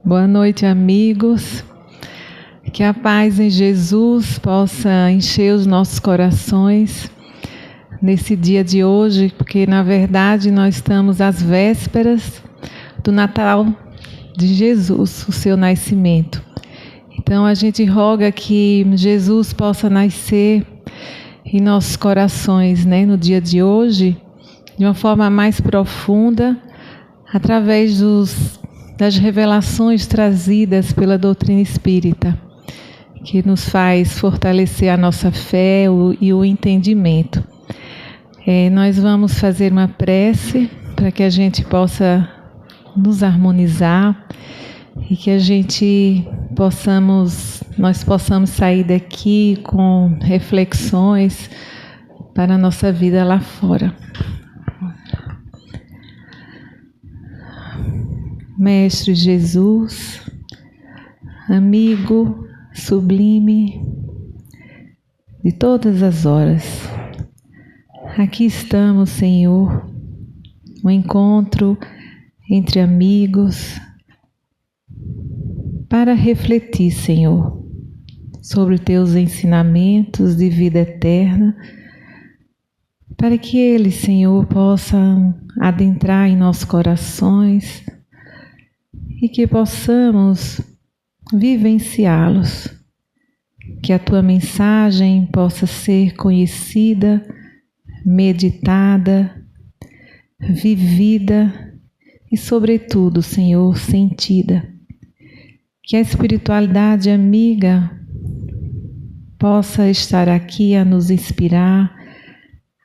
Boa noite, amigos. Que a paz em Jesus possa encher os nossos corações nesse dia de hoje, porque na verdade nós estamos às vésperas do Natal de Jesus, o seu nascimento. Então a gente roga que Jesus possa nascer em nossos corações, né, no dia de hoje, de uma forma mais profunda, através das revelações trazidas pela doutrina espírita, que nos faz fortalecer a nossa fé e o entendimento. Nós vamos fazer uma prece para que a gente possa nos harmonizar e que nós possamos sair daqui com reflexões para a nossa vida lá fora. Mestre Jesus, amigo sublime de todas as horas, aqui estamos, Senhor, um encontro entre amigos para refletir, Senhor, sobre os teus ensinamentos de vida eterna, para que eles, Senhor, possam adentrar em nossos corações e que possamos vivenciá-los, que a tua mensagem possa ser conhecida, meditada, vivida e, sobretudo, Senhor, sentida. Que a espiritualidade amiga possa estar aqui a nos inspirar,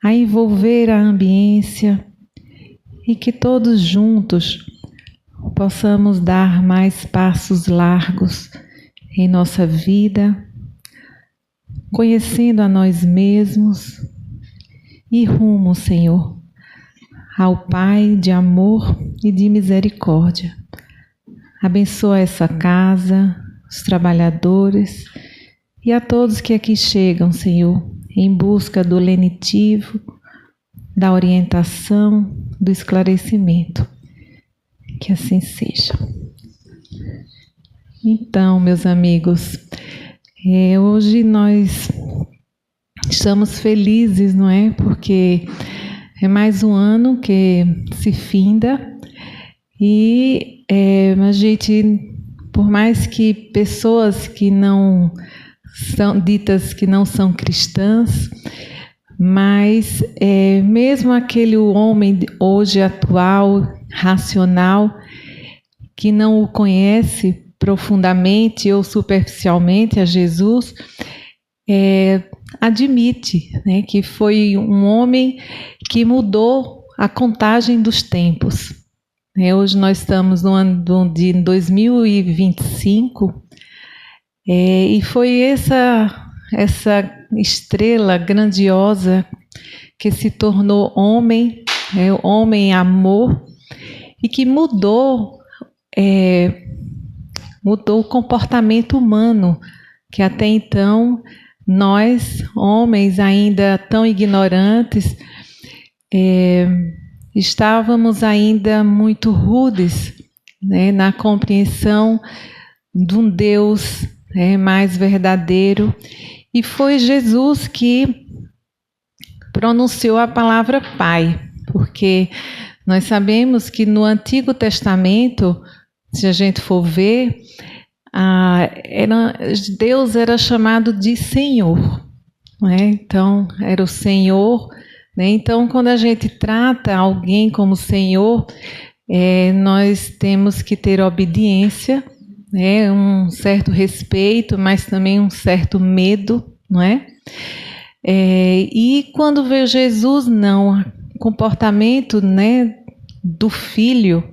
a envolver a ambiência e que todos juntos possamos dar mais passos largos em nossa vida, conhecendo a nós mesmos e rumo, Senhor, ao Pai de amor e de misericórdia. Abençoa essa casa, os trabalhadores e a todos que aqui chegam, Senhor, em busca do lenitivo, da orientação, do esclarecimento. Que assim seja. Então, meus amigos, hoje nós estamos felizes, não é? Porque é mais um ano que se finda e a gente, por mais que pessoas que não são ditas que não são cristãs, mas mesmo aquele homem hoje atual, racional, que não o conhece profundamente ou superficialmente a Jesus, admite, né, que foi um homem que mudou a contagem dos tempos. Hoje nós estamos no ano de 2025 e foi essa estrela grandiosa que se tornou homem, homem amor, e que mudou o comportamento humano, que até então nós, homens ainda tão ignorantes, estávamos ainda muito rudes, né, na compreensão de um Deus mais verdadeiro. E foi Jesus que pronunciou a palavra Pai, porque nós sabemos que no Antigo Testamento, se a gente for ver, Deus era chamado de Senhor, né? Então, era o Senhor, né? Então, quando a gente trata alguém como Senhor, nós temos que ter obediência, né? Um certo respeito, mas também um certo medo, não é? E quando veio Jesus, não, o comportamento, né, do filho,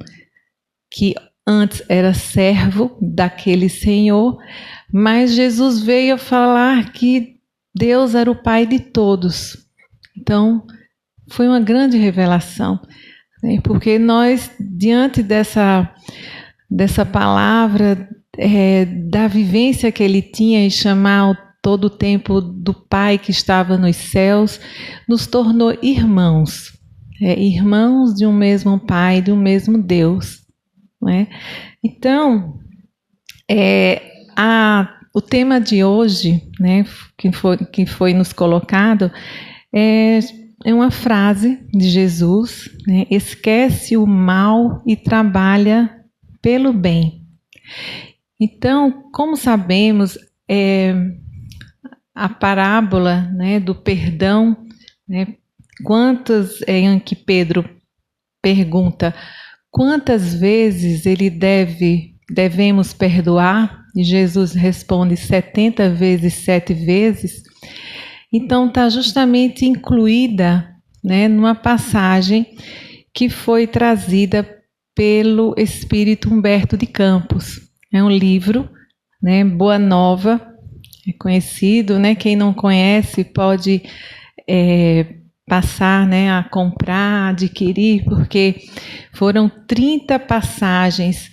que antes era servo daquele Senhor, mas Jesus veio a falar que Deus era o Pai de todos. Então, foi uma grande revelação, né, porque nós, diante dessa palavra, da vivência que ele tinha em chamar todo o tempo do Pai que estava nos céus, nos tornou irmãos, irmãos de um mesmo Pai, de um mesmo Deus, não é? Então, O tema de hoje, né, que foi nos colocado, é uma frase de Jesus, né, esquece o mal e trabalha pelo bem. Então, como sabemos, a parábola, né, do perdão, né, em que Pedro pergunta quantas vezes devemos perdoar, e Jesus responde 70 vezes, 7 vezes. Então está justamente incluída, né, numa passagem que foi trazida pelo Espírito Humberto de Campos. É um livro, né, Boa Nova, é conhecido, né? Quem não conhece pode passar, né, a comprar, adquirir, porque foram 30 passagens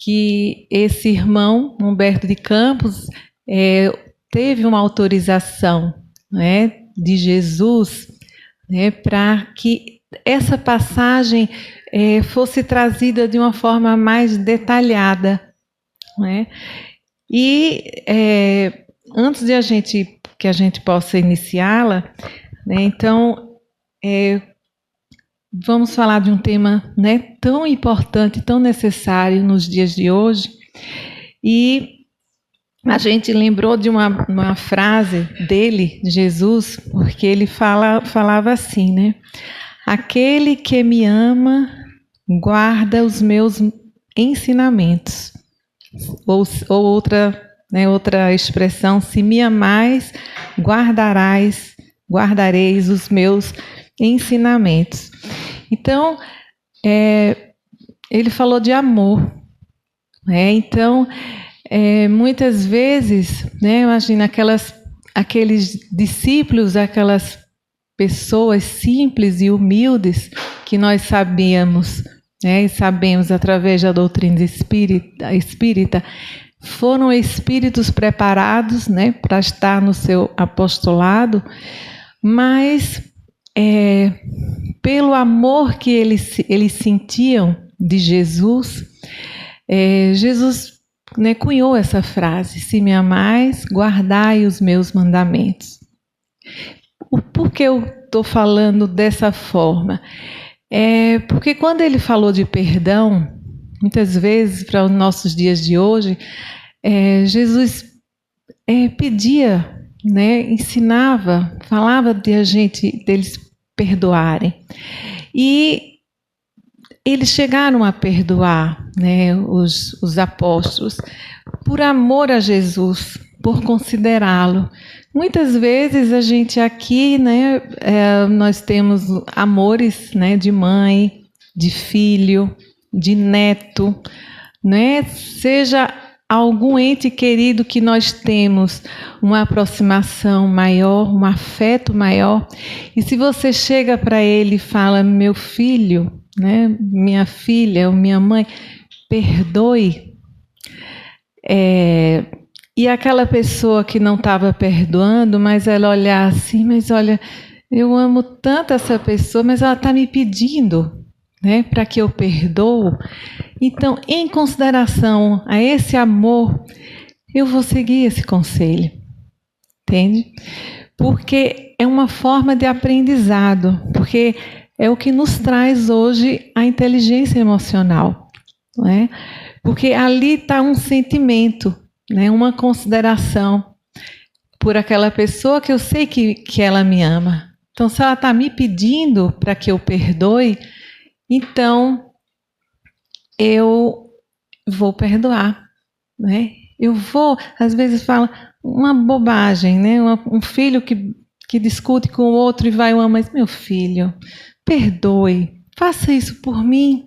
que esse irmão, Humberto de Campos, teve uma autorização, né, de Jesus, né, para que essa passagem fosse trazida de uma forma mais detalhada, né? E antes de que a gente possa iniciá-la, né, então vamos falar de um tema, né, tão importante, tão necessário nos dias de hoje. E a gente lembrou de uma frase dele, de Jesus, porque ele falava assim, né? Aquele que me ama guarda os meus ensinamentos. Ou outra expressão, se me amais, guardareis os meus ensinamentos. Então, ele falou de amor. Então, muitas vezes, né, imagina aqueles discípulos, aquelas pessoas simples e humildes que nós sabíamos, né, e sabemos através da doutrina espírita, foram espíritos preparados, né, para estar no seu apostolado, mas pelo amor que eles sentiam de Jesus, Jesus, né, cunhou essa frase: se me amais, guardai os meus mandamentos. Por que eu estou falando dessa forma? Porque quando ele falou de perdão, muitas vezes, para os nossos dias de hoje, Jesus pedia, né, ensinava, falava deles perdoarem. E eles chegaram a perdoar, né, os apóstolos, por amor a Jesus, por considerá-lo. Muitas vezes a gente aqui, né, nós temos amores, né, de mãe, de filho, de neto, né, seja algum ente querido que nós temos uma aproximação maior, um afeto maior, e se você chega para ele e fala: meu filho, né, minha filha, ou minha mãe, perdoe, e aquela pessoa que não estava perdoando, mas ela olhar assim, mas olha, eu amo tanto essa pessoa, mas ela está me pedindo, né, para que eu perdoo. Então, em consideração a esse amor, eu vou seguir esse conselho, entende? Porque é uma forma de aprendizado, porque é o que nos traz hoje a inteligência emocional, não é? Porque ali está um sentimento, né, uma consideração por aquela pessoa que eu sei que ela me ama. Então, se ela está me pedindo para que eu perdoe, então eu vou perdoar, né? Eu vou, às vezes fala uma bobagem, né? Um filho que discute com o outro e vai uma mãe, meu filho, perdoe, faça isso por mim,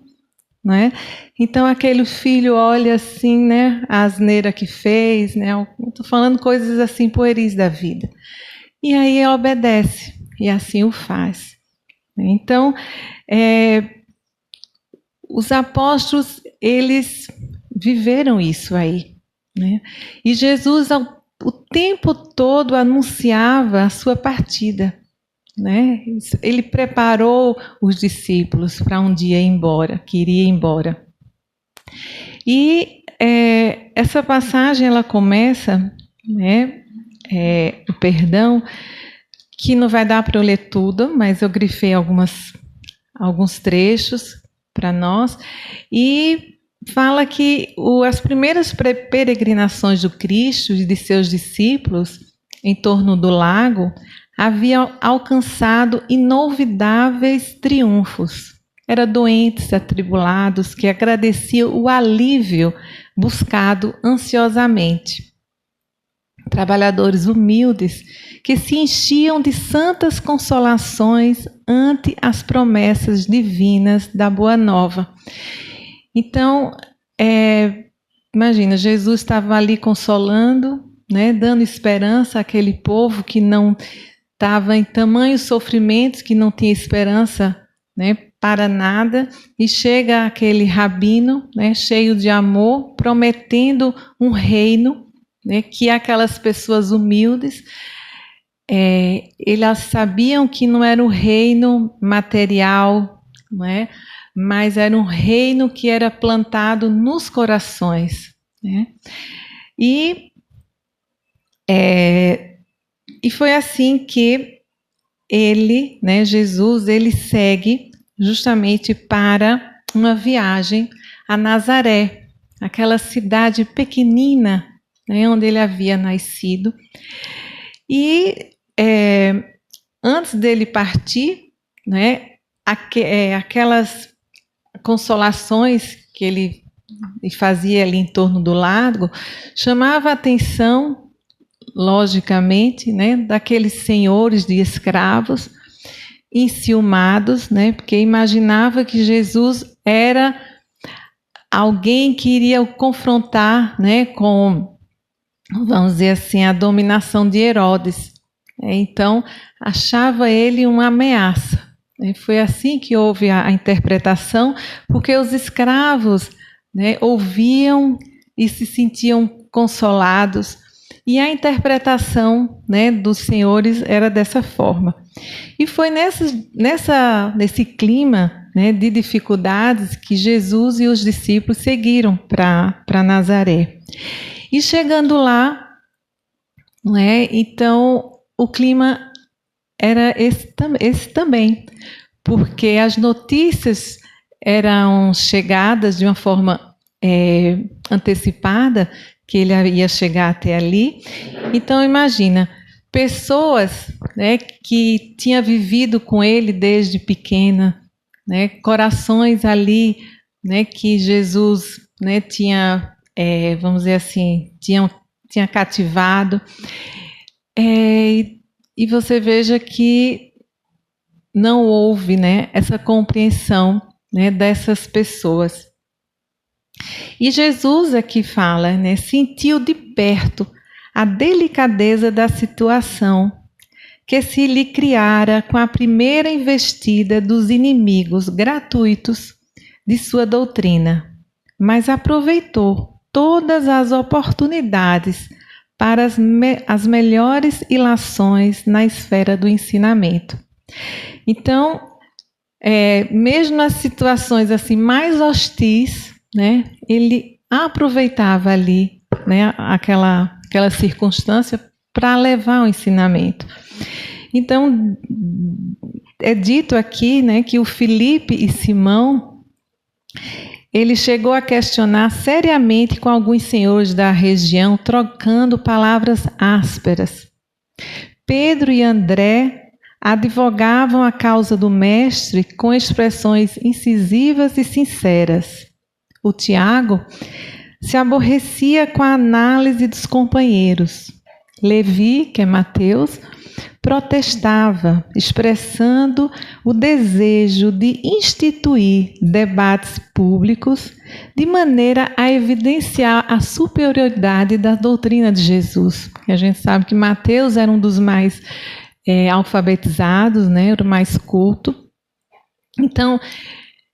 né? Então aquele filho olha assim, né, a asneira que fez, né? Estou falando coisas assim pueris da vida. E aí ele obedece e assim o faz. Então, os apóstolos, eles viveram isso aí, né? E Jesus, o tempo todo, anunciava a sua partida, né? Ele preparou os discípulos para um dia ir embora, que iria embora. E essa passagem ela começa, né, o perdão, que não vai dar para eu ler tudo, mas eu grifei alguns trechos para nós, e fala que as primeiras peregrinações do Cristo e de seus discípulos em torno do lago haviam alcançado inolvidáveis triunfos. Eram doentes, atribulados, que agradeciam o alívio buscado ansiosamente. Trabalhadores humildes que se enchiam de santas consolações ante as promessas divinas da Boa Nova. Então, imagina, Jesus estava ali consolando, né, dando esperança àquele povo que não estava em tamanhos sofrimentos, que não tinha esperança, né, para nada, e chega aquele rabino, né, cheio de amor, prometendo um reino, né, que aquelas pessoas humildes, elas sabiam que não era um reino material, não é? Mas era um reino que era plantado nos corações, né? E foi assim que ele, né, Jesus, ele segue justamente para uma viagem a Nazaré, aquela cidade pequenina, né, onde ele havia nascido. E antes dele partir, né, aquelas consolações que ele fazia ali em torno do lago chamava a atenção, logicamente, né, daqueles senhores de escravos enciumados, né, porque imaginava que Jesus era alguém que iria o confrontar, né, com, vamos dizer assim, a dominação de Herodes. Então, achava ele uma ameaça. Foi assim que houve a interpretação, porque os escravos, né, ouviam e se sentiam consolados, e a interpretação, né, dos senhores era dessa forma. E foi nesse clima, né, de dificuldades que Jesus e os discípulos seguiram para Nazaré. E chegando lá, né, então o clima era esse também, porque as notícias eram chegadas de uma forma antecipada, que ele ia chegar até ali. Então imagina, pessoas, né, que tinham vivido com ele desde pequena, né, corações ali, né, que Jesus, né, tinha, vamos dizer assim, tinha cativado. E você veja que não houve, né, essa compreensão, né, dessas pessoas. E Jesus aqui fala, né, sentiu de perto a delicadeza da situação que se lhe criara com a primeira investida dos inimigos gratuitos de sua doutrina, mas aproveitou todas as oportunidades para as melhores ilações na esfera do ensinamento. Então, mesmo nas situações assim mais hostis, né, ele aproveitava ali, né, aquela circunstância para levar o ensinamento. Então, é dito aqui, né, que o Filipe e Simão, ele chegou a questionar seriamente com alguns senhores da região, trocando palavras ásperas. Pedro e André advogavam a causa do mestre com expressões incisivas e sinceras. O Tiago se aborrecia com a análise dos companheiros. Levi, que é Mateus, protestava, expressando o desejo de instituir debates públicos de maneira a evidenciar a superioridade da doutrina de Jesus. A gente sabe que Mateus era um dos mais alfabetizados, né, era o mais culto. Então,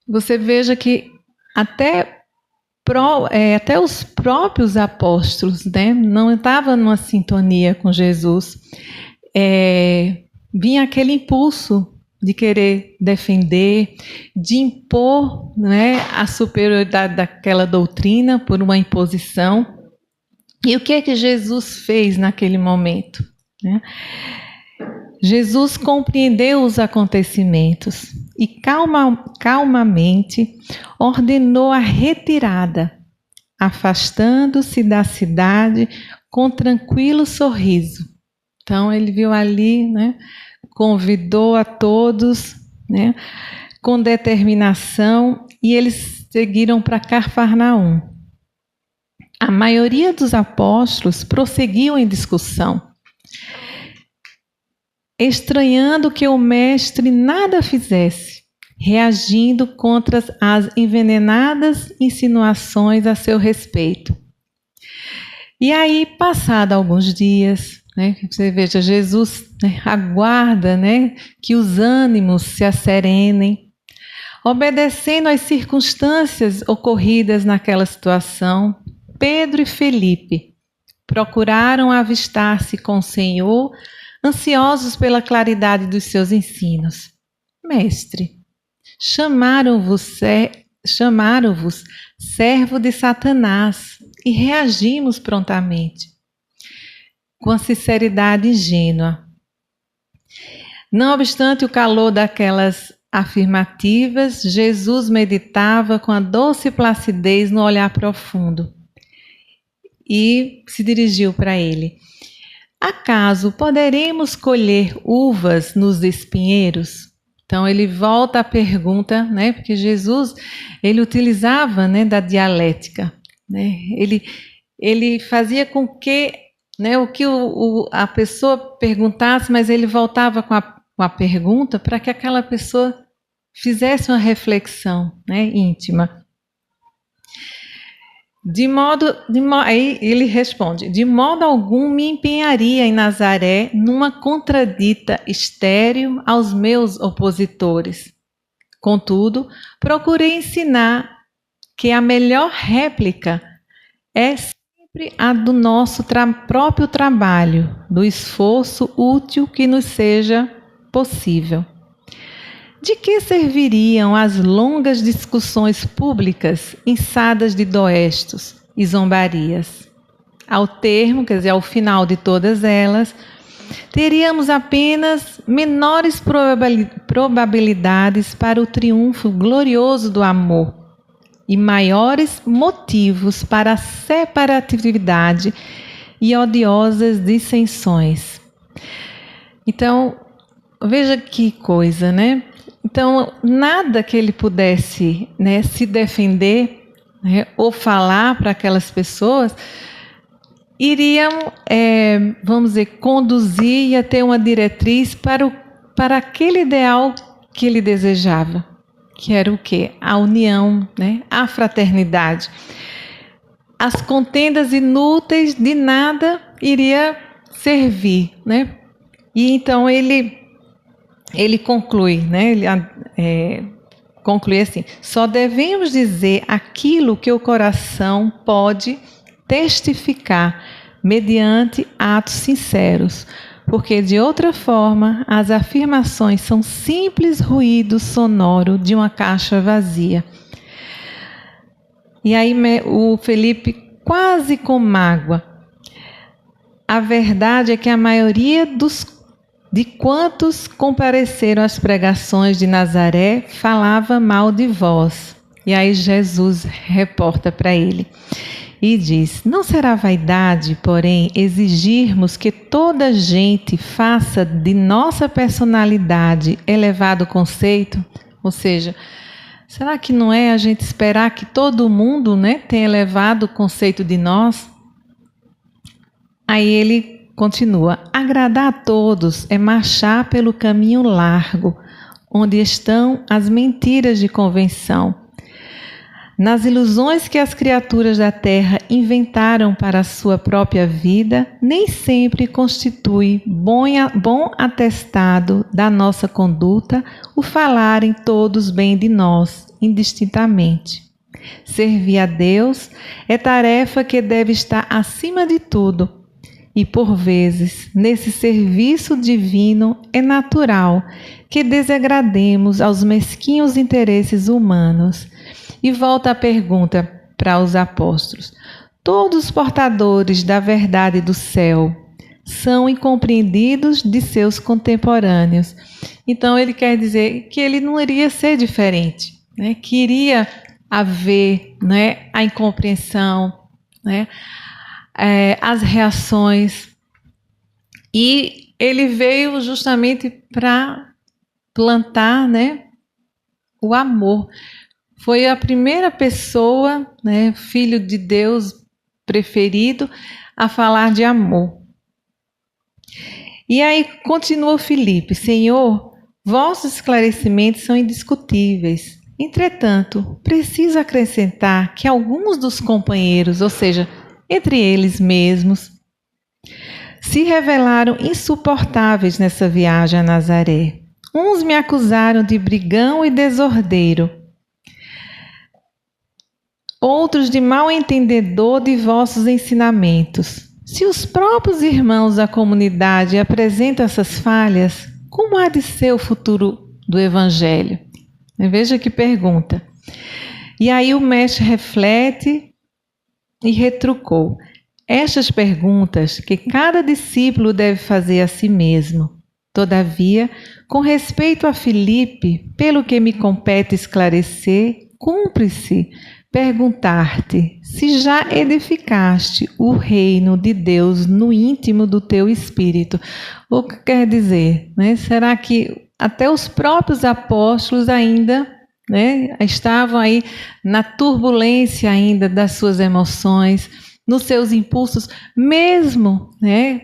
você veja que até os próprios apóstolos, né, não estavam numa sintonia com Jesus. Vinha aquele impulso, de querer defender, de impor, né, a superioridade daquela doutrina por uma imposição. E o que é que Jesus fez naquele momento, né? Jesus compreendeu os acontecimentos e calmamente ordenou a retirada, afastando-se da cidade com tranquilo sorriso. Então ele viu ali, né, convidou a todos, né, com determinação, e eles seguiram para Cafarnaum. A maioria dos apóstolos prosseguiu em discussão, estranhando que o mestre nada fizesse, reagindo contra as envenenadas insinuações a seu respeito. E aí, passado alguns dias, né, você veja, Jesus, né, aguarda, né, que os ânimos se asserenem, obedecendo às circunstâncias ocorridas naquela situação. Pedro e Felipe procuraram avistar-se com o Senhor, ansiosos pela claridade dos seus ensinos. Mestre, chamaram-vos servo de Satanás, e reagimos prontamente, com a sinceridade ingênua. Não obstante o calor daquelas afirmativas, Jesus meditava com a doce placidez no olhar profundo e se dirigiu para ele. Acaso poderemos colher uvas nos espinheiros? Então ele volta à pergunta, né? Porque Jesus, ele utilizava, né, da dialética, né? Ele fazia com que, né, o que a pessoa perguntasse, mas ele voltava com a pergunta para que aquela pessoa fizesse uma reflexão, né, íntima. Aí ele responde: de modo algum me empenharia em Nazaré numa contradita estéril aos meus opositores. Contudo, procurei ensinar que a melhor réplica é sempre a do nosso próprio trabalho, do esforço útil que nos seja possível. De que serviriam as longas discussões públicas, inçadas de doestos e zombarias? Ao termo, quer dizer, ao final de todas elas, teríamos apenas menores probabilidades para o triunfo glorioso do amor e maiores motivos para a separatividade e odiosas dissensões. Então, veja que coisa, né? Então, nada que ele pudesse, né, se defender, né, ou falar para aquelas pessoas iriam, vamos dizer, conduzir e a ter uma diretriz para aquele ideal que ele desejava, que era o quê? A união, né, a fraternidade. As contendas inúteis de nada iria servir, né? E então ele conclui, né? Ele conclui assim: só devemos dizer aquilo que o coração pode testificar mediante atos sinceros, porque de outra forma as afirmações são simples ruído sonoro de uma caixa vazia. E aí o Felipe, quase com mágoa: a verdade é que a maioria de quantos compareceram às pregações de Nazaré falava mal de vós. E aí Jesus reporta para ele e diz: não será vaidade, porém, exigirmos que toda a gente faça de nossa personalidade elevado conceito? Ou seja, será que não é a gente esperar que todo mundo, né, tenha elevado o conceito de nós? Aí ele continua: agradar a todos é marchar pelo caminho largo, onde estão as mentiras de convenção. Nas ilusões que as criaturas da terra inventaram para a sua própria vida, nem sempre constitui bom atestado da nossa conduta o falarem todos bem de nós, indistintamente. Servir a Deus é tarefa que deve estar acima de tudo, E por vezes, nesse serviço divino, é natural que desagrademos aos mesquinhos interesses humanos. E volta a pergunta para os apóstolos: todos os portadores da verdade do céu são incompreendidos de seus contemporâneos. Então ele quer dizer que ele não iria ser diferente, né? Que iria haver, né, a incompreensão, né, as reações. E ele veio justamente para plantar, né, o amor. Foi a primeira pessoa, né, filho de Deus preferido, a falar de amor. E aí continua Filipe: Senhor, vossos esclarecimentos são indiscutíveis. Entretanto, preciso acrescentar que alguns dos companheiros, ou seja, entre eles mesmos, se revelaram insuportáveis nessa viagem a Nazaré. Uns me acusaram de brigão e desordeiro, outros de mal entendedor de vossos ensinamentos. Se os próprios irmãos da comunidade apresentam essas falhas, como há de ser o futuro do Evangelho? Veja que pergunta. E aí o mestre reflete e retrucou: estas perguntas que cada discípulo deve fazer a si mesmo. Todavia, com respeito a Filipe, pelo que me compete esclarecer, cumpre-se perguntar-te se já edificaste o reino de Deus no íntimo do teu espírito. O que quer dizer, né? Será que até os próprios apóstolos ainda, né, estavam aí na turbulência ainda das suas emoções, nos seus impulsos, mesmo, né,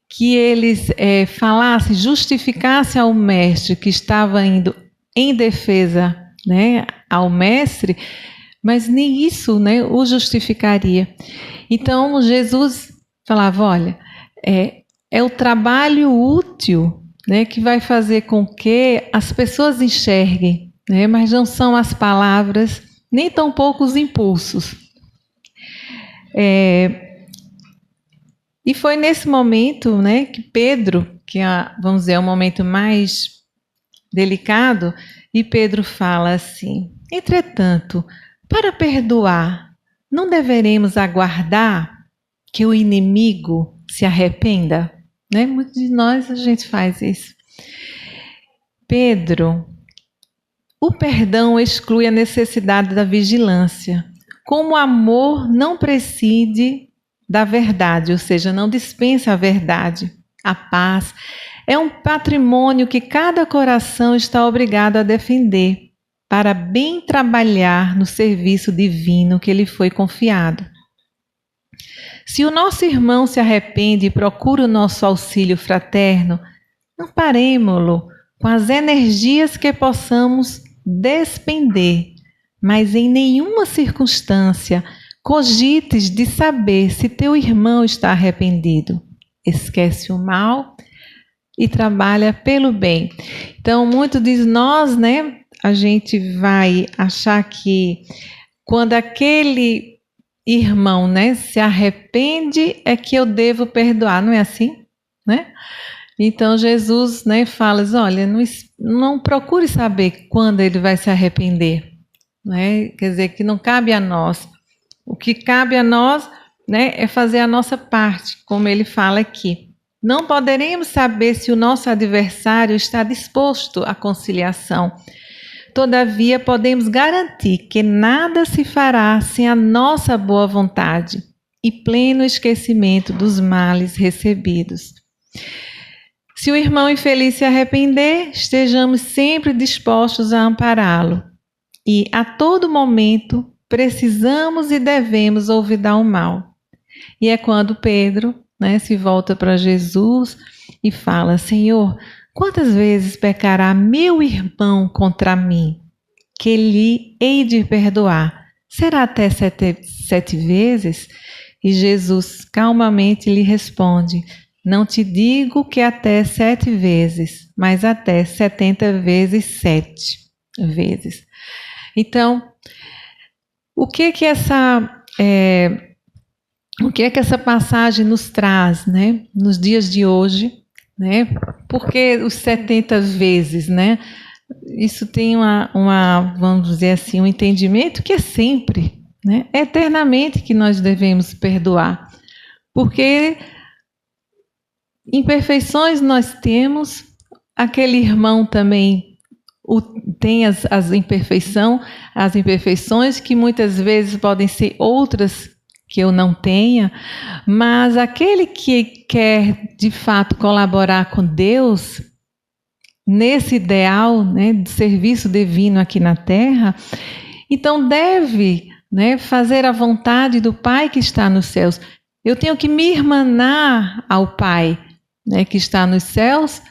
que eles falassem, justificassem ao mestre que estava indo em defesa, né, ao mestre, mas nem isso, né, o justificaria. Então Jesus falava: olha, é o trabalho útil, né, que vai fazer com que as pessoas enxerguem, né, mas não são as palavras, nem tampouco os impulsos. E foi nesse momento, né, que Pedro, que vamos dizer, é o momento mais delicado, e Pedro fala assim: entretanto, para perdoar, não deveremos aguardar que o inimigo se arrependa? Né? Muitos de nós a gente faz isso. Pedro, o perdão exclui a necessidade da vigilância. Como o amor não prescinde da verdade, ou seja, não dispensa a verdade. A paz é um patrimônio que cada coração está obrigado a defender, para bem trabalhar no serviço divino que lhe foi confiado. Se o nosso irmão se arrepende e procura o nosso auxílio fraterno, amparemo-lo com as energias que possamos despender, mas em nenhuma circunstância cogites de saber se teu irmão está arrependido. Esquece o mal e trabalha pelo bem. Então, muito diz nós, né? A gente vai achar que quando aquele irmão, né, se arrepende, é que eu devo perdoar, não é assim? Né? Então Jesus, né, fala: olha, não procure saber quando ele vai se arrepender. Né? Quer dizer, que não cabe a nós. O que cabe a nós, né, é fazer a nossa parte, como ele fala aqui. Não poderemos saber se o nosso adversário está disposto à conciliação. Todavia, podemos garantir que nada se fará sem a nossa boa vontade e pleno esquecimento dos males recebidos. Se o irmão infeliz se arrepender, estejamos sempre dispostos a ampará-lo. E, a todo momento, precisamos e devemos olvidar o mal. E é quando Pedro, né, se volta para Jesus e fala: Senhor, quantas vezes pecará meu irmão contra mim, que lhe hei de perdoar? Será até 7 vezes? E Jesus calmamente lhe responde: não te digo que até 7 vezes, mas até 70 vezes 7 vezes. Então, o que essa o que é que essa passagem nos traz, né, nos dias de hoje, né? Porque os 70 vezes, né? Isso tem vamos dizer assim, um entendimento que é sempre, né? Eternamente que nós devemos perdoar. Porque imperfeições nós temos, aquele irmão também tem as imperfeições que muitas vezes podem ser outras que eu não tenha, mas aquele que quer de fato colaborar com Deus nesse ideal, né, de serviço divino aqui na Terra, então deve, né, fazer a vontade do Pai que está nos céus. Eu tenho que me irmanar ao Pai, né, que está nos céus,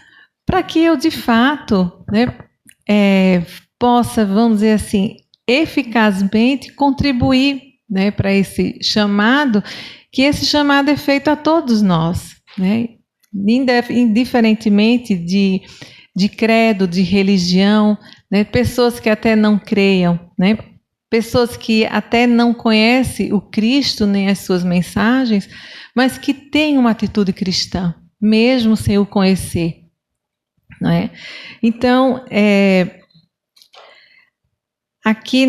para que eu de fato, né, possa, vamos dizer assim, eficazmente contribuir, né, para esse chamado, que esse chamado é feito a todos nós, né, indiferentemente de credo, de religião, né, pessoas que até não creiam, né, pessoas que até não conhecem o Cristo nem as suas mensagens, mas que têm uma atitude cristã, mesmo sem o conhecer, não é? Então, aqui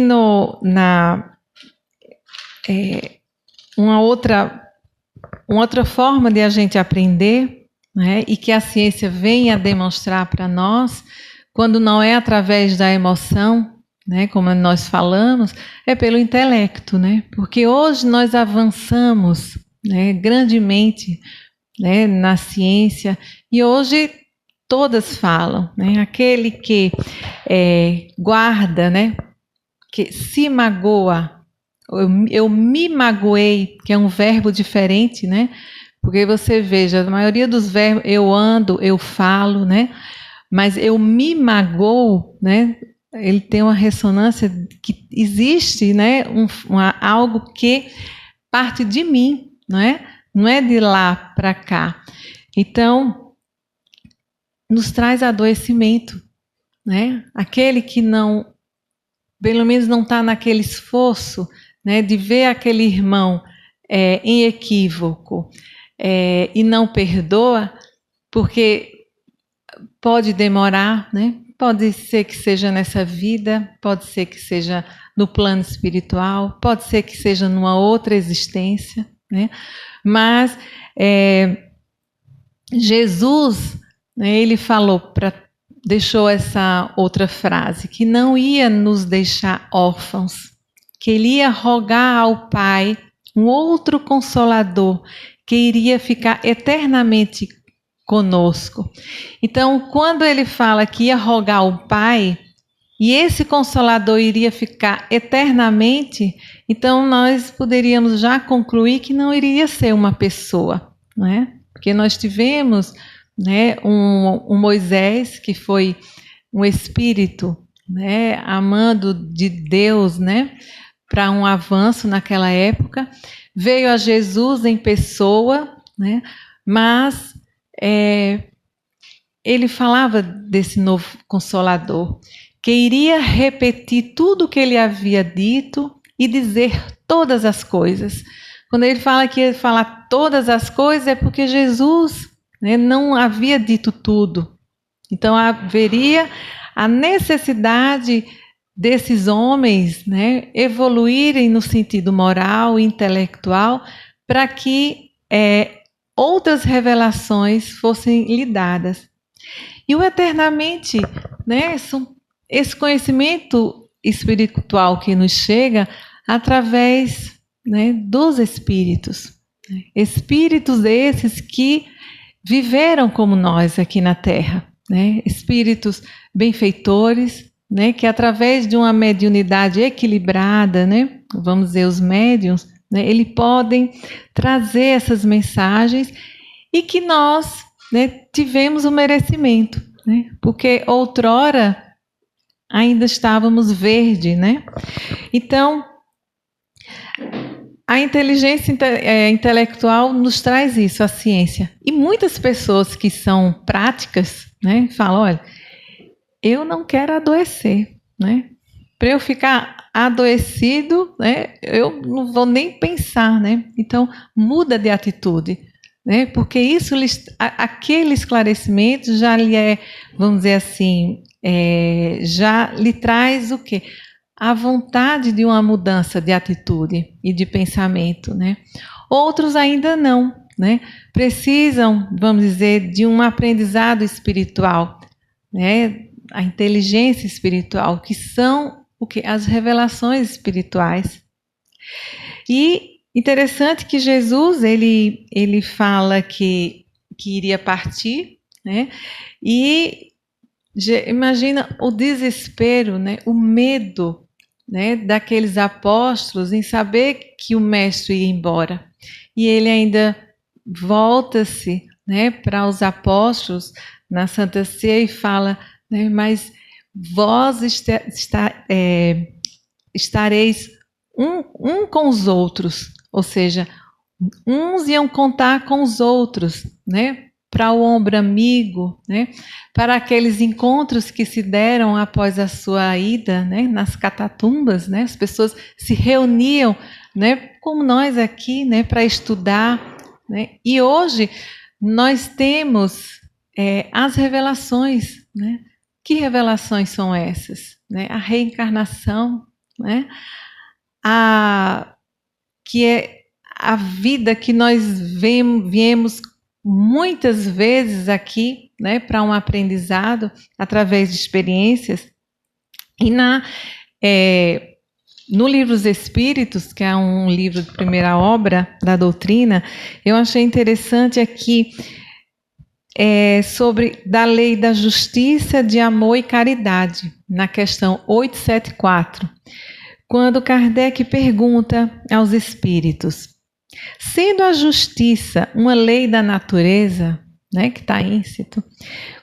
uma outra forma de a gente aprender, né, e que a ciência vem a demonstrar para nós, quando não é através da emoção, né, como nós falamos, é pelo intelecto, né? Porque hoje nós avançamos, né, grandemente, né, na ciência, e hoje todas falam, né, aquele que guarda, né, que se magoa, eu me magoei, que é um verbo diferente, né? Porque você veja, a maioria dos verbos, eu ando, eu falo, né? Mas eu me magoo, né? Ele tem uma ressonância que existe, né? Algo que parte de mim, não é? Não é de lá para cá. Então, nos traz adoecimento, né? Aquele que não, pelo menos não está naquele esforço, né, de ver aquele irmão em equívoco e não perdoa, porque pode demorar, né? Pode ser que seja nessa vida, pode ser que seja no plano espiritual, pode ser que seja numa outra existência, né? Mas Jesus, né, ele deixou essa outra frase, que não ia nos deixar órfãos, que ele ia rogar ao Pai um outro Consolador, que iria ficar eternamente conosco. Então, quando ele fala que ia rogar ao Pai, e esse Consolador iria ficar eternamente, então nós poderíamos já concluir que não iria ser uma pessoa, não é? Porque nós tivemos, né, um Moisés que foi um espírito, né, amando de Deus, né, para um avanço naquela época, veio a Jesus em pessoa, né, mas ele falava desse novo Consolador, que iria repetir tudo o que ele havia dito e dizer todas as coisas. Quando ele fala que ia falar todas as coisas, é porque Jesus, né, não havia dito tudo. Então haveria a necessidade desses homens, né, evoluírem no sentido moral e intelectual para que outras revelações fossem lhe dadas. E o eternamente, né, esse conhecimento espiritual que nos chega através, né, dos espíritos. Espíritos esses que viveram como nós aqui na Terra, né? Espíritos benfeitores, né, que através de uma mediunidade equilibrada, né, vamos dizer, os médiuns, né, eles podem trazer essas mensagens e que nós, né, tivemos o merecimento, né, porque outrora ainda estávamos verde, né? Então, a inteligência intelectual nos traz isso, a ciência. E muitas pessoas que são práticas, né, falam, olha, eu não quero adoecer, né? para eu ficar adoecido, né, eu não vou nem pensar, né? Então, muda de atitude, né? Porque isso, aquele esclarecimento já lhe é, vamos dizer assim, já lhe traz o quê? A vontade de uma mudança de atitude e de pensamento, né? Outros ainda não, né? Precisam, vamos dizer, de um aprendizado espiritual, né? A inteligência espiritual, que são o que? As revelações espirituais. E interessante que Jesus, ele fala que iria partir, né? E imagina o desespero, né? O medo, né? Daqueles apóstolos em saber que o mestre ia embora. E ele ainda volta-se, né, para os apóstolos na Santa Ceia e fala, né, mas vós estareis um com os outros, ou seja, uns iam contar com os outros, né, para o ombro amigo, né, para aqueles encontros que se deram após a sua ida, né, nas catatumbas, né, as pessoas se reuniam, né, como nós aqui, né, para estudar, né, e hoje nós temos as revelações, né. Que revelações são essas? Né? A reencarnação, né? Que é a vida que nós viemos muitas vezes aqui, né, para um aprendizado através de experiências. E no Livro dos Espíritos, que é um livro de primeira obra da doutrina, eu achei interessante aqui sobre da lei da justiça, de amor e caridade, na questão 874, quando Kardec pergunta aos espíritos: sendo a justiça uma lei da natureza, né, que está íncito,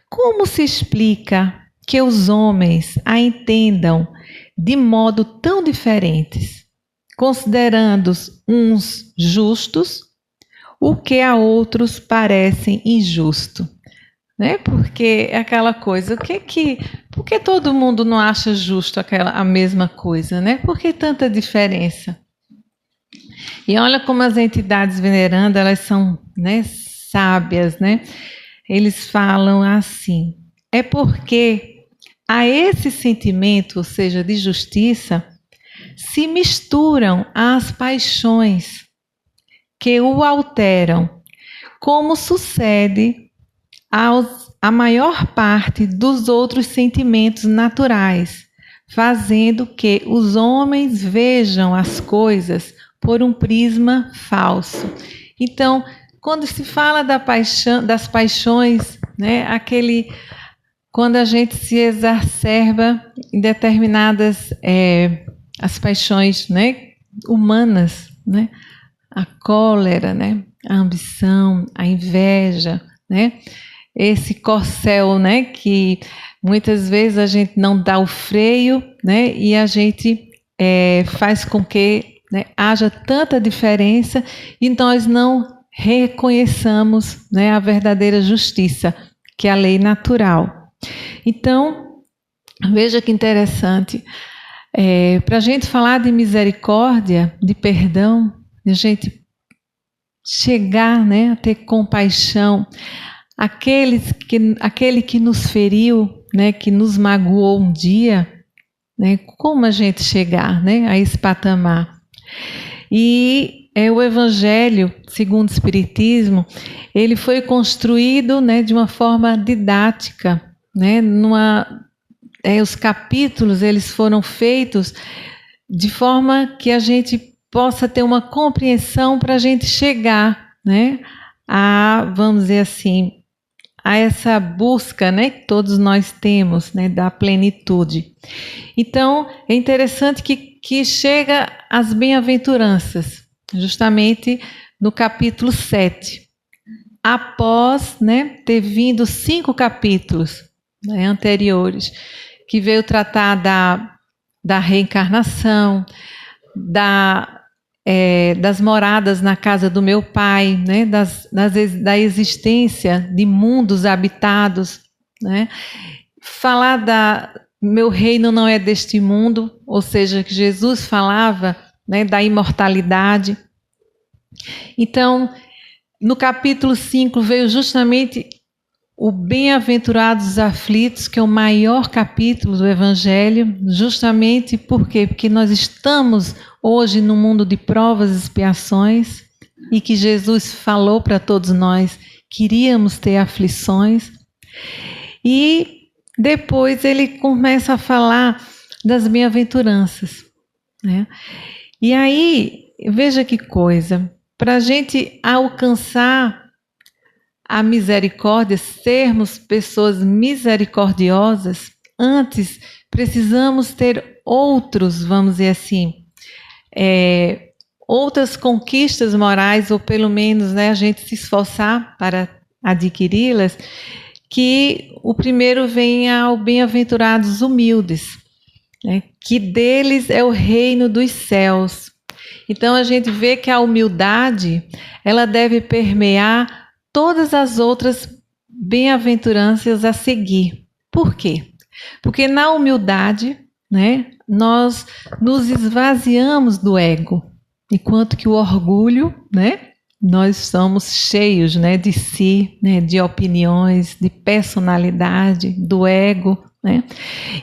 como se explica que os homens a entendam de modo tão diferentes, considerando uns justos o que a outros parecem injusto, né? Porque é aquela coisa, por que todo mundo não acha justo a mesma coisa, né? Por que tanta diferença? E olha como as entidades venerandas, elas são, né, sábias, né? Eles falam assim: é porque a esse sentimento, ou seja, de justiça, se misturam as paixões que o alteram, como sucede à maior parte dos outros sentimentos naturais, fazendo que os homens vejam as coisas por um prisma falso. Então, quando se fala das paixões, né, quando a gente se exacerba em determinadas as paixões, né, humanas, né, a cólera, né, a ambição, a inveja, né, esse corcel, né, que muitas vezes a gente não dá o freio, né, e a gente faz com que, né, haja tanta diferença e nós não reconheçamos, né, a verdadeira justiça, que é a lei natural. Então, veja que interessante, para a gente falar de misericórdia, de perdão, de a gente chegar, né, a ter compaixão, aquele que nos feriu, né, que nos magoou um dia, né, como a gente chegar, né, a esse patamar? E o Evangelho, segundo o Espiritismo, ele foi construído, né, de uma forma didática, né, os capítulos eles foram feitos de forma que a gente possa ter uma compreensão para a gente chegar, né, vamos dizer assim, a essa busca, né, que todos nós temos, né, da plenitude. Então, é interessante que chega às bem-aventuranças, justamente no capítulo 7, após, né, ter vindo 5 capítulos, né, anteriores, que veio tratar da reencarnação, das moradas na casa do meu pai, né, da existência de mundos habitados, né, falar meu reino não é deste mundo, ou seja, que Jesus falava, né, da imortalidade. Então, no capítulo 5 veio justamente o Bem-aventurados aflitos, que é o maior capítulo do Evangelho, justamente por quê? Porque nós estamos hoje no mundo de provas e expiações, e que Jesus falou para todos nós que iríamos ter aflições. E depois ele começa a falar das bem-aventuranças, né? E aí, veja que coisa, para a gente alcançar a misericórdia, sermos pessoas misericordiosas, antes precisamos ter outros, vamos dizer assim, outras conquistas morais, ou pelo menos, né, a gente se esforçar para adquiri-las, que o primeiro vem ao bem-aventurados humildes, né, que deles é o reino dos céus. Então a gente vê que a humildade, ela deve permear todas as outras bem-aventuranças a seguir. Por quê? Porque na humildade, né, nós nos esvaziamos do ego, enquanto que o orgulho, né, nós somos cheios, né, de si, né, de opiniões, de personalidade, do ego, né?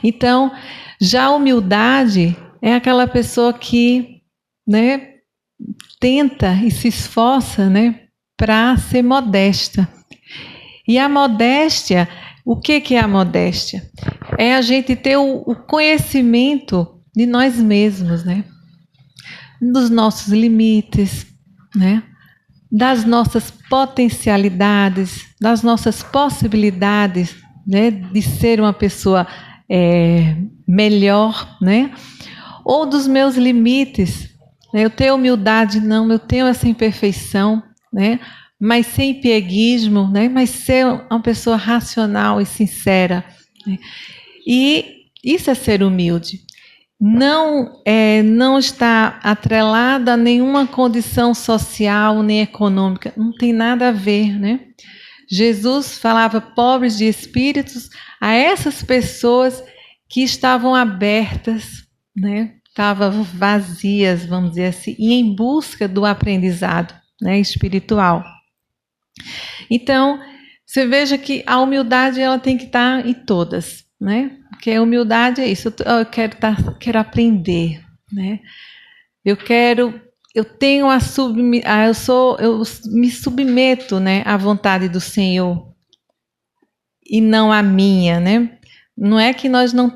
Então, já a humildade é aquela pessoa que, né, tenta e se esforça, né, para ser modesta. E a modéstia, o que é a modéstia? É a gente ter o conhecimento de nós mesmos, né? Dos nossos limites, né? Das nossas potencialidades, das nossas possibilidades, né? De ser uma pessoa melhor, né? Ou dos meus limites. Eu tenho humildade, não, eu tenho essa imperfeição, né? Mas sem pieguismo, né? Mas ser uma pessoa racional e sincera, né? E isso é ser humilde. Não está atrelada a nenhuma condição social nem econômica, não tem nada a ver, né? Jesus falava pobres de espíritos a essas pessoas que estavam abertas, né? Estavam vazias, vamos dizer assim, e em busca do aprendizado, né, espiritual. Então, você veja que a humildade ela tem que estar em todas, né? Porque a humildade é isso. Eu quero aprender, né? Eu me submeto, né, à vontade do Senhor e não à minha, né? Não é que nós não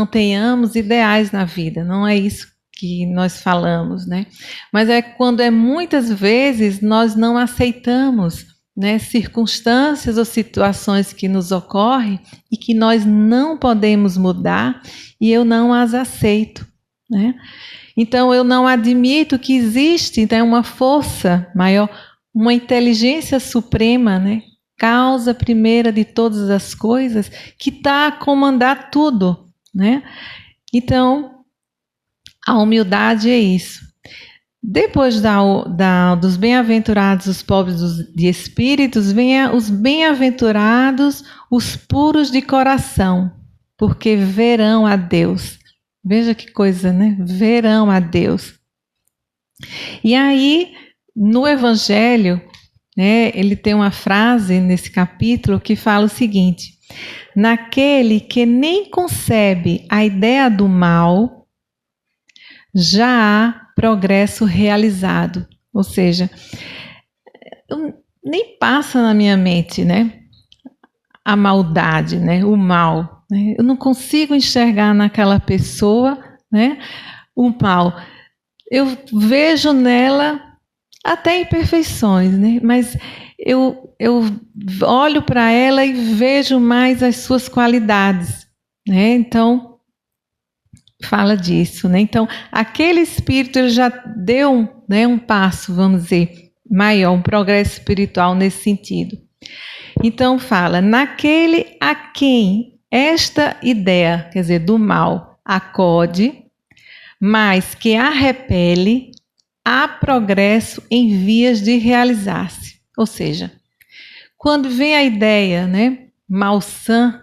tenhamos ideais na vida, não é isso que nós falamos, né? Mas é quando muitas vezes nós não aceitamos, né, circunstâncias ou situações que nos ocorrem e que nós não podemos mudar e eu não as aceito, né? Então eu não admito que existe, então, uma força maior, uma inteligência suprema, né? Causa primeira de todas as coisas, que está a comandar tudo, né? Então, a humildade é isso. Depois dos bem-aventurados, os pobres de espíritos, vem os bem-aventurados, os puros de coração, porque verão a Deus. Veja que coisa, né? Verão a Deus. E aí, no Evangelho, né, ele tem uma frase nesse capítulo que fala o seguinte: naquele que nem concebe a ideia do mal, já há progresso realizado. Ou seja, nem passa na minha mente, né, a maldade, né, o mal. Né? Eu não consigo enxergar naquela pessoa, né, o mal. Eu vejo nela até imperfeições, né? Mas eu olho para ela e vejo mais as suas qualidades, né? Então, fala disso, né? Então, aquele espírito ele já deu, né, um passo, vamos dizer, maior, um progresso espiritual nesse sentido. Então, fala, naquele a quem esta ideia, quer dizer, do mal, acode, mas que a repele, há progresso em vias de realizar-se. Ou seja, quando vem a ideia, né, malsã,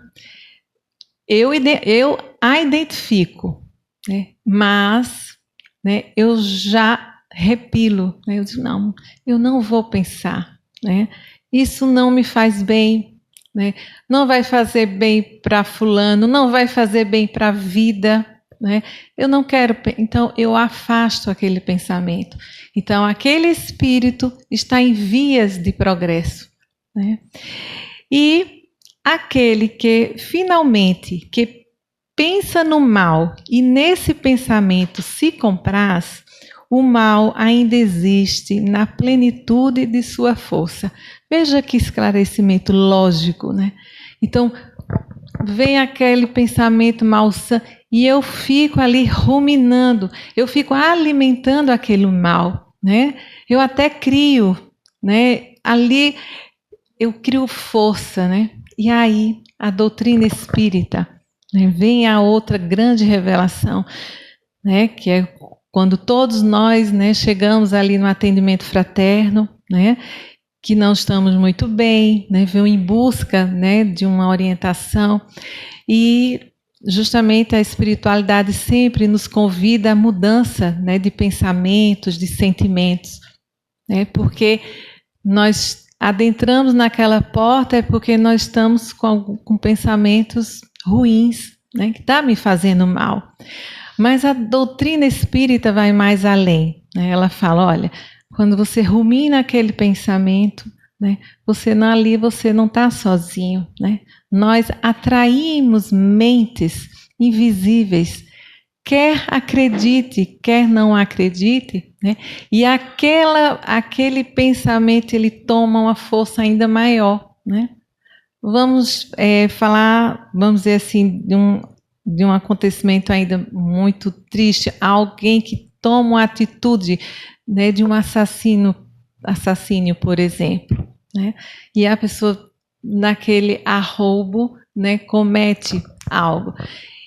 eu a identifico, né? Mas, né, eu já repilo, né? Eu digo, não, eu não vou pensar, né? Isso não me faz bem, né? Não vai fazer bem para fulano, não vai fazer bem para a vida, né? Eu não quero, então eu afasto aquele pensamento. Então aquele espírito está em vias de progresso, né? E aquele que finalmente que pensa no mal e nesse pensamento se compraz, o mal ainda existe na plenitude de sua força. Veja que esclarecimento lógico, né? Então, vem aquele pensamento malsão e eu fico ali ruminando, eu fico alimentando aquele mal, né? Eu até crio, né? Ali eu crio força, né? E aí a doutrina espírita, né? Vem a outra grande revelação, né? Que é quando todos nós, né, chegamos ali no atendimento fraterno, né, que não estamos muito bem, né, vêm em busca, né, de uma orientação, e justamente a espiritualidade sempre nos convida à mudança, né, de pensamentos, de sentimentos, né, porque nós adentramos naquela porta é porque nós estamos com pensamentos ruins, né, que está me fazendo mal. Mas a doutrina espírita vai mais além, né? Ela fala, olha, quando você rumina aquele pensamento, né, você não está sozinho, né? Nós atraímos mentes invisíveis, quer acredite, quer não acredite, né? E aquele pensamento ele toma uma força ainda maior, né? Vamos falar, vamos dizer assim, de um acontecimento ainda muito triste, alguém que toma uma atitude, né, de um assassínio, por exemplo, né, e a pessoa naquele arroubo, né, comete algo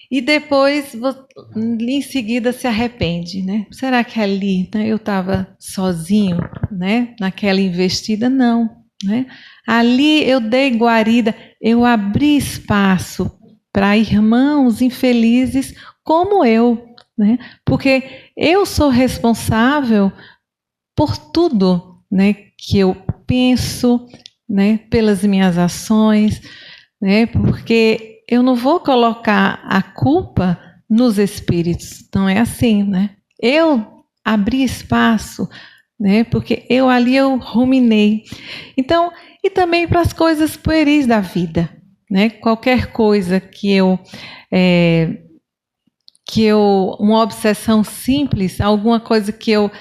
e depois em seguida se arrepende, né? Será que ali, né, eu estava sozinho, né, naquela investida? Não, né? Ali eu dei guarida, eu abri espaço para irmãos infelizes como eu, né? Porque eu sou responsável por tudo, né, que eu penso, né, pelas minhas ações, né? Porque eu não vou colocar a culpa nos espíritos, não é assim, né? Eu abri espaço, né? Porque eu ruminei. Então, e também para as coisas pueris da vida, né? Qualquer coisa uma obsessão simples, alguma coisa que eu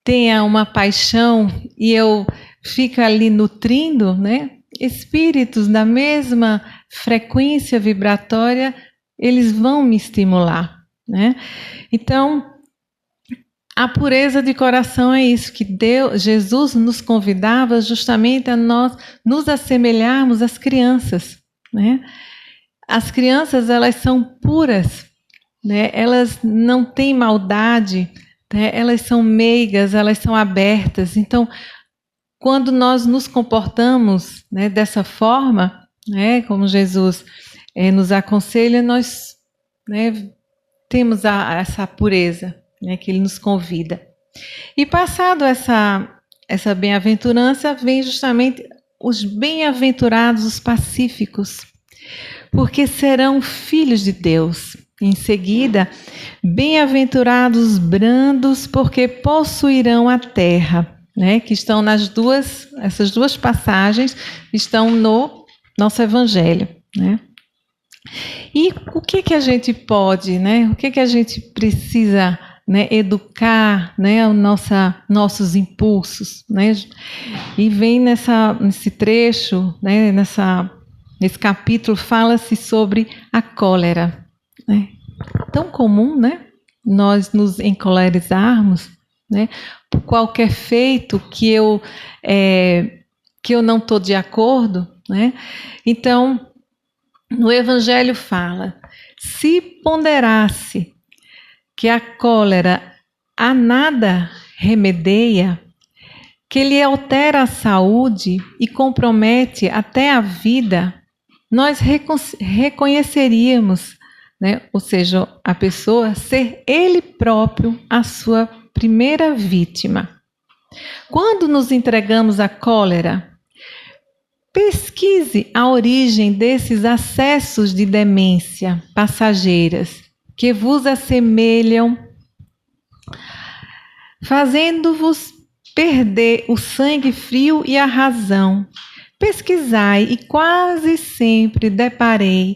tenha uma paixão e eu fico ali nutrindo, né? Espíritos da mesma frequência vibratória, eles vão me estimular, né? Então, a pureza de coração é isso que Jesus nos convidava justamente a nós nos assemelharmos às crianças, né? As crianças, elas são puras, né? Elas não têm maldade, né? Elas são meigas, elas são abertas. Então, quando nós nos comportamos, né, dessa forma, né, como Jesus nos aconselha, nós, né, temos essa pureza, né, que Ele nos convida. E passado essa bem-aventurança, vem justamente os bem-aventurados, os pacíficos, porque serão filhos de Deus. Em seguida, bem-aventurados os brandos, porque possuirão a terra. Né, que estão essas duas passagens estão no nosso Evangelho, né? E o que a gente pode, né? O que a gente precisa, né, educar, né, nossos impulsos, né? E vem nesse trecho, né, nesse capítulo fala-se sobre a cólera, né? Tão comum, né? Nós nos encolerizarmos, né? Por qualquer feito que eu não estou de acordo, né? Então, no Evangelho fala, se ponderasse que a cólera a nada remedeia, que ele altera a saúde e compromete até a vida, nós reconheceríamos né? Ou seja, a pessoa ser ele próprio a sua primeira vítima. Quando nos entregamos à cólera, pesquise a origem desses acessos de demência passageiras que vos assemelham, fazendo-vos perder o sangue frio e a razão. Pesquisai e quase sempre deparará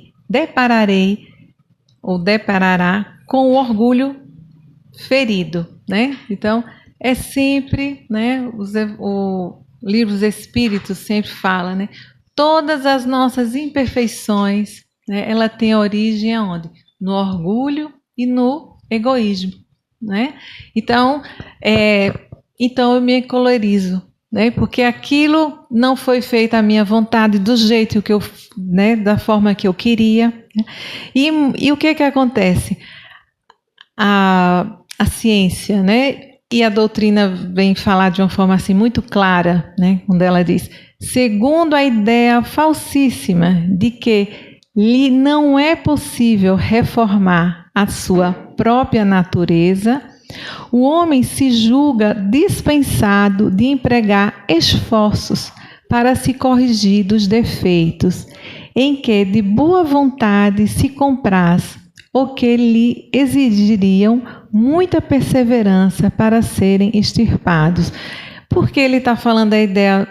com o orgulho ferido, né? Então, é sempre, né? O livro dos Espíritos sempre fala, né? Todas as nossas imperfeições, né? Ela tem origem aonde? No orgulho e no egoísmo, né? Então eu me encolerizo, né? Porque aquilo não foi feito à minha vontade, do jeito que eu, né? Da forma que eu queria. E o que acontece? A ciência, né? E a doutrina vem falar de uma forma assim muito clara, né? Quando ela diz: segundo a ideia falsíssima de que lhe não é possível reformar a sua própria natureza, o homem se julga dispensado de empregar esforços para se corrigir dos defeitos em que de boa vontade se compraz, ou que lhe exigiriam muita perseverança para serem extirpados. Porque ele está falando da ideia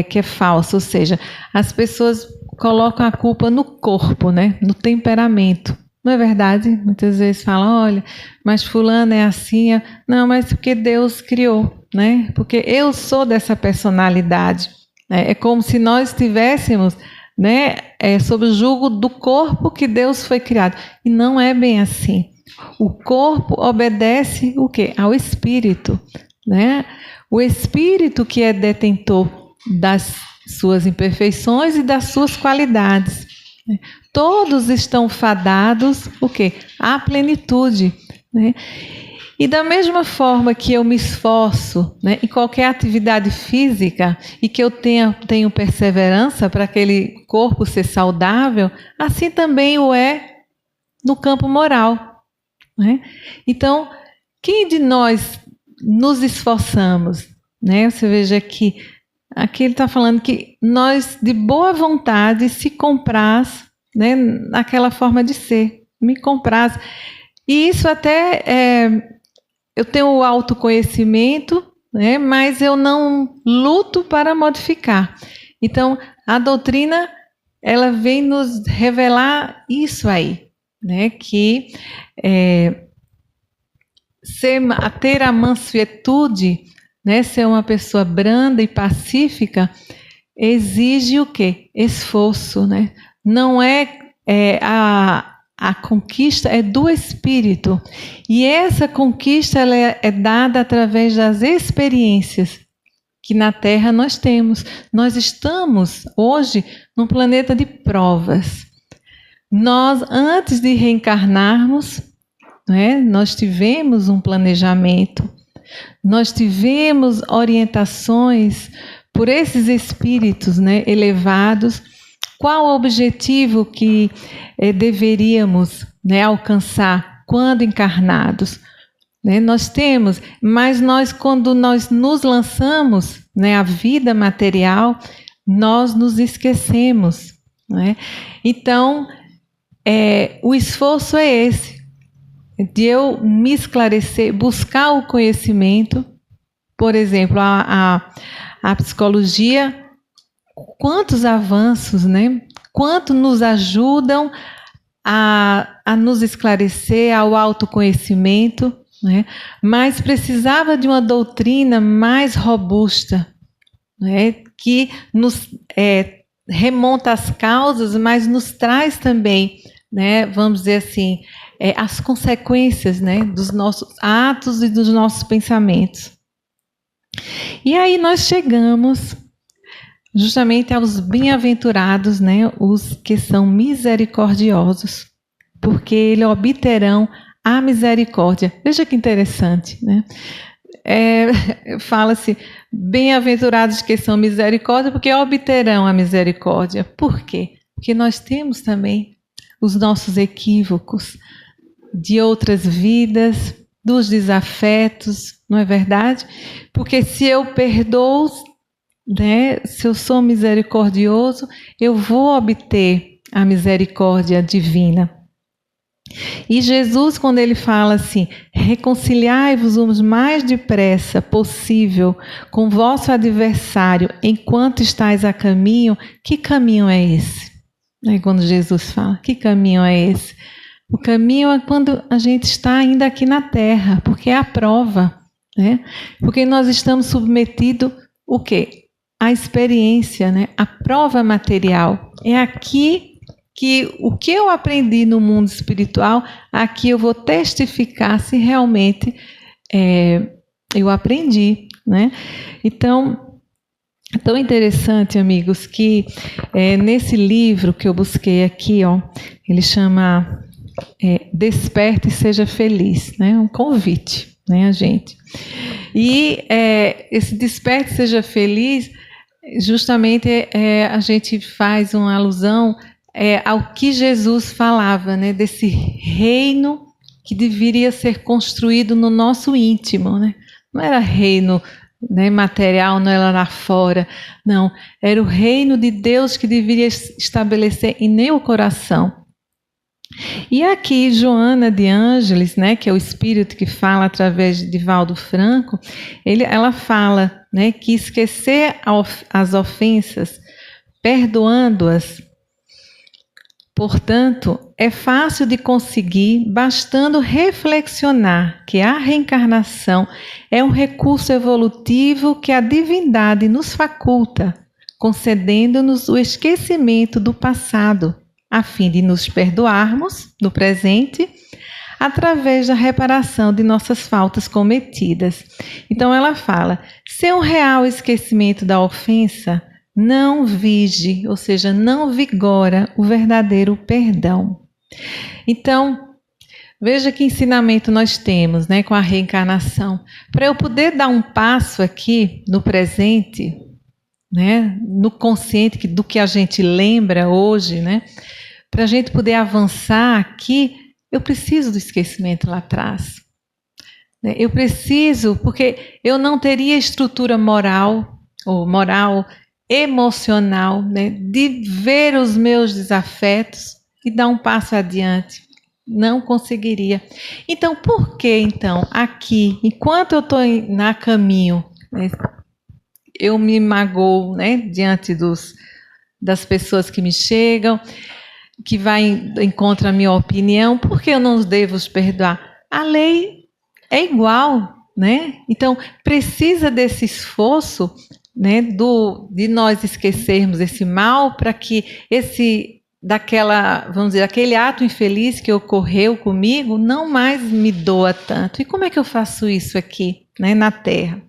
que é falsa, ou seja, as pessoas colocam a culpa no corpo, né? No temperamento. Não é verdade? Muitas vezes falam, olha, mas fulano é assim. Não, mas porque Deus criou, né? Porque eu sou dessa personalidade. É como se nós estivéssemos, né, sob o jugo do corpo que Deus foi criado. E não é bem assim. O corpo obedece o quê? Ao espírito, né? O espírito que é detentor das suas imperfeições e das suas qualidades. Todos estão fadados o quê? À plenitude, né? E da mesma forma que eu me esforço, né, em qualquer atividade física e que eu tenho perseverança para aquele corpo ser saudável, assim também o é no campo moral, né? Então, quem de nós nos esforçamos, né? Você veja que aqui ele está falando que nós de boa vontade se compraz, né, naquela forma de ser, me compraz. E isso até eu tenho o autoconhecimento, né, mas eu não luto para modificar. Então, a doutrina, ela vem nos revelar isso aí, né, que ter a mansuetude, né, ser uma pessoa branda e pacífica, exige o quê? Esforço, né? Não a conquista é do espírito. E essa conquista ela é dada através das experiências que na Terra nós temos. Nós estamos hoje num planeta de provas. Nós, antes de reencarnarmos, né, nós tivemos um planejamento, nós tivemos orientações por esses espíritos, né, elevados. Qual o objetivo que deveríamos, né, alcançar quando encarnados? Né, nós temos, mas quando nós nos lançamos, né, à vida material, nós nos esquecemos, né? Então, o esforço é esse, de eu me esclarecer, buscar o conhecimento. Por exemplo, a psicologia, quantos avanços, né? Quanto nos ajudam a nos esclarecer, ao autoconhecimento, né? Mas precisava de uma doutrina mais robusta, né? Que nos remonta às causas, mas nos traz também, né? Vamos dizer assim, as consequências, né? Dos nossos atos e dos nossos pensamentos. E aí nós chegamos justamente aos bem-aventurados, né, os que são misericordiosos, porque eles obterão a misericórdia. Veja que interessante, né? Fala-se, bem-aventurados que são misericórdia, porque obterão a misericórdia. Por quê? Porque nós temos também os nossos equívocos de outras vidas, dos desafetos, não é verdade? Porque se eu perdoo, né, se eu sou misericordioso, eu vou obter a misericórdia divina. E Jesus, quando ele fala assim, reconciliai-vos o mais depressa possível com o vosso adversário enquanto estáis a caminho, que caminho é esse? Aí quando Jesus fala, que caminho é esse? O caminho é quando a gente está ainda aqui na terra, porque é a prova, né? Porque nós estamos submetidos o quê? A experiência, né? A prova material. É aqui que o que eu aprendi no mundo espiritual, aqui eu vou testificar se realmente eu aprendi, né? Então, é tão interessante, amigos, que nesse livro que eu busquei aqui, ó, ele chama Desperte e Seja Feliz, né? Um convite, né, a gente. E esse Desperte e Seja Feliz, justamente a gente faz uma alusão ao que Jesus falava, né, desse reino que deveria ser construído no nosso íntimo, né? Não era reino, né, material, não era lá fora, não, era o reino de Deus que deveria estabelecer em meu coração. E aqui Joana de Ângeles, né, que é o espírito que fala através de Divaldo Franco, ela fala, né, que esquecer as ofensas, perdoando-as, portanto, é fácil de conseguir, bastando reflexionar que a reencarnação é um recurso evolutivo que a divindade nos faculta, concedendo-nos o esquecimento do passado, a fim de nos perdoarmos no presente, através da reparação de nossas faltas cometidas. Então ela fala, sem um real esquecimento da ofensa, não vige, ou seja, não vigora o verdadeiro perdão. Então, veja que ensinamento nós temos, né, com a reencarnação. Para eu poder dar um passo aqui no presente, né, no consciente do que a gente lembra hoje, né, para a gente poder avançar aqui, eu preciso do esquecimento lá atrás. Eu preciso, porque eu não teria estrutura moral, emocional, né, de ver os meus desafetos e dar um passo adiante. Não conseguiria. Então, por que, então, aqui, enquanto eu estou na caminho, né, eu me magoo, né, diante das pessoas que me chegam, que vai em contra a minha opinião, por que eu não os devo perdoar? A lei é igual, né? Então, precisa desse esforço, né, de nós esquecermos esse mal para que aquele ato infeliz que ocorreu comigo não mais me doa tanto. E como é que eu faço isso aqui, né, na Terra?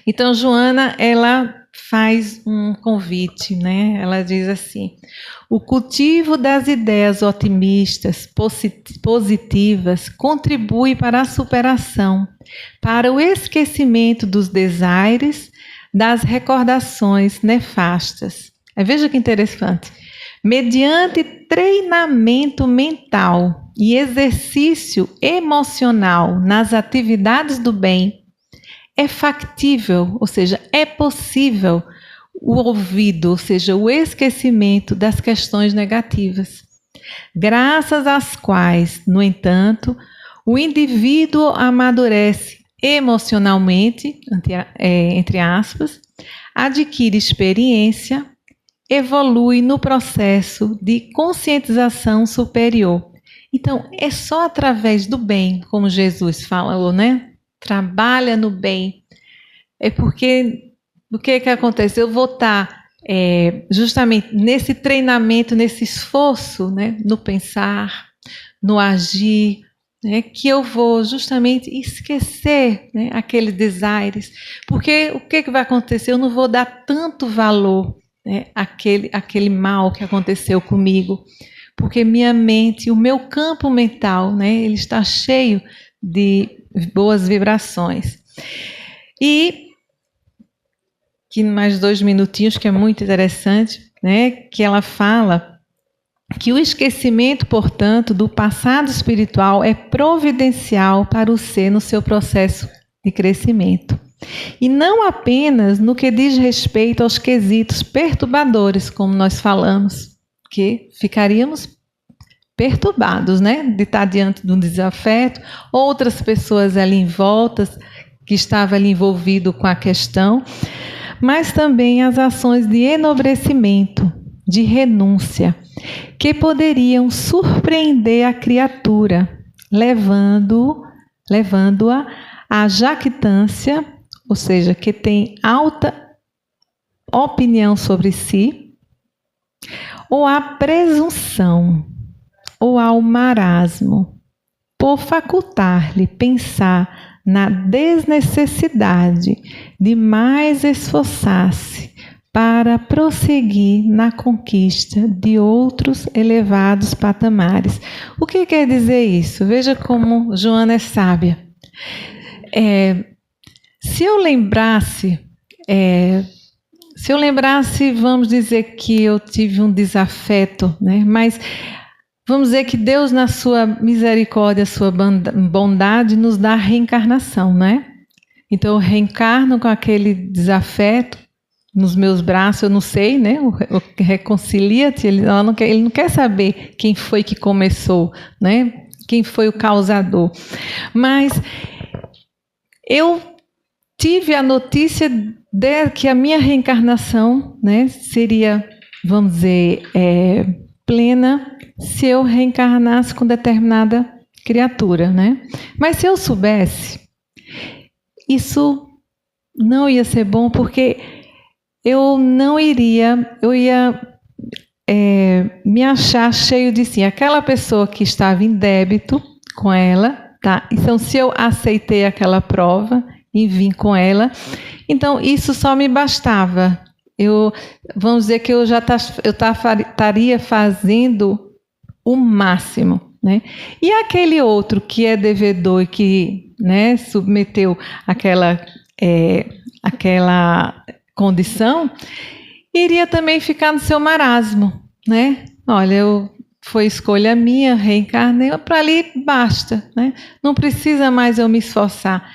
Então, Joana, ela faz um convite, né? Ela diz assim: o cultivo das ideias otimistas, positivas, contribui para a superação, para o esquecimento dos desaires, das recordações nefastas. Veja que interessante. Mediante treinamento mental e exercício emocional nas atividades do bem, é factível, ou seja, é possível o olvido, ou seja, o esquecimento das questões negativas, graças às quais, no entanto, o indivíduo amadurece emocionalmente, entre aspas, adquire experiência, evolui no processo de conscientização superior. Então, é só através do bem, como Jesus falou, né? Trabalha no bem. É porque, o que acontece? Eu vou estar justamente nesse treinamento, nesse esforço, né? No pensar, no agir, né? Que eu vou justamente esquecer, né? Aqueles desaires. Porque o que vai acontecer? Eu não vou dar tanto valor, né? Aquele mal que aconteceu comigo. Porque minha mente, o meu campo mental, né? Ele está cheio de boas vibrações. E que mais 2 minutinhos, que é muito interessante, né? Que ela fala que o esquecimento, portanto, do passado espiritual é providencial para o ser no seu processo de crescimento. E não apenas no que diz respeito aos quesitos perturbadores, como nós falamos, que ficaríamos perturbados, né? De estar diante de um desafeto, outras pessoas ali em volta, que estavam ali envolvido com a questão, mas também as ações de enobrecimento, de renúncia, que poderiam surpreender a criatura, levando-a à jactância, ou seja, que tem alta opinião sobre si, ou à presunção, ou ao marasmo, por facultar-lhe pensar na desnecessidade de mais esforçar-se para prosseguir na conquista de outros elevados patamares. O que quer dizer isso? Veja como Joana é sábia. Se eu lembrasse, vamos dizer que eu tive um desafeto, né? Mas vamos dizer que Deus, na sua misericórdia, sua bondade, nos dá a reencarnação, né? Então eu reencarno com aquele desafeto nos meus braços, eu não sei, né? Reconcilia-te, ele não quer saber quem foi que começou, né? Quem foi o causador. Mas eu tive a notícia de que a minha reencarnação, né, seria, vamos dizer, plena se eu reencarnasse com determinada criatura, né? Mas se eu soubesse, isso não ia ser bom, porque eu ia me achar cheio de si. Aquela pessoa que estava em débito com ela, tá? Então, se eu aceitei aquela prova e vim com ela, então isso só me bastava. Vamos dizer que eu estaria fazendo o máximo, né? E aquele outro que é devedor e que, né, submeteu aquela condição, iria também ficar no seu marasmo, né? Olha, foi escolha minha, reencarnei, para ali basta, né? Não precisa mais eu me esforçar.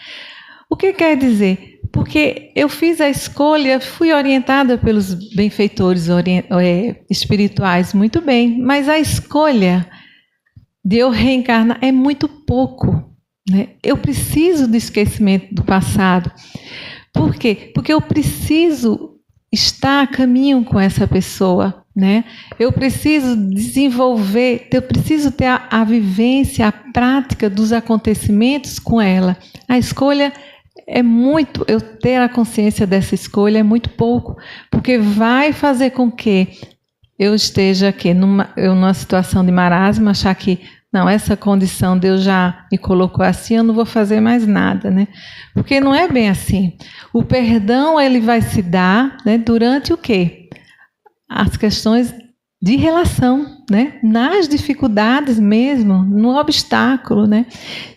O que quer dizer? Porque eu fiz a escolha, fui orientada pelos benfeitores espirituais muito bem, mas a escolha de eu reencarnar é muito pouco, né? Eu preciso do esquecimento do passado. Por quê? Porque eu preciso estar a caminho com essa pessoa, né? Eu preciso desenvolver, eu preciso ter a vivência, a prática dos acontecimentos com ela. A escolha é muito, eu ter a consciência dessa escolha é muito pouco, porque vai fazer com que eu esteja aqui numa situação de marasmo, achar que não, essa condição Deus já me colocou assim, eu não vou fazer mais nada, né? Porque não é bem assim. O perdão, ele vai se dar, né, durante o quê? As questões de relação, né? Nas dificuldades mesmo, no obstáculo, né?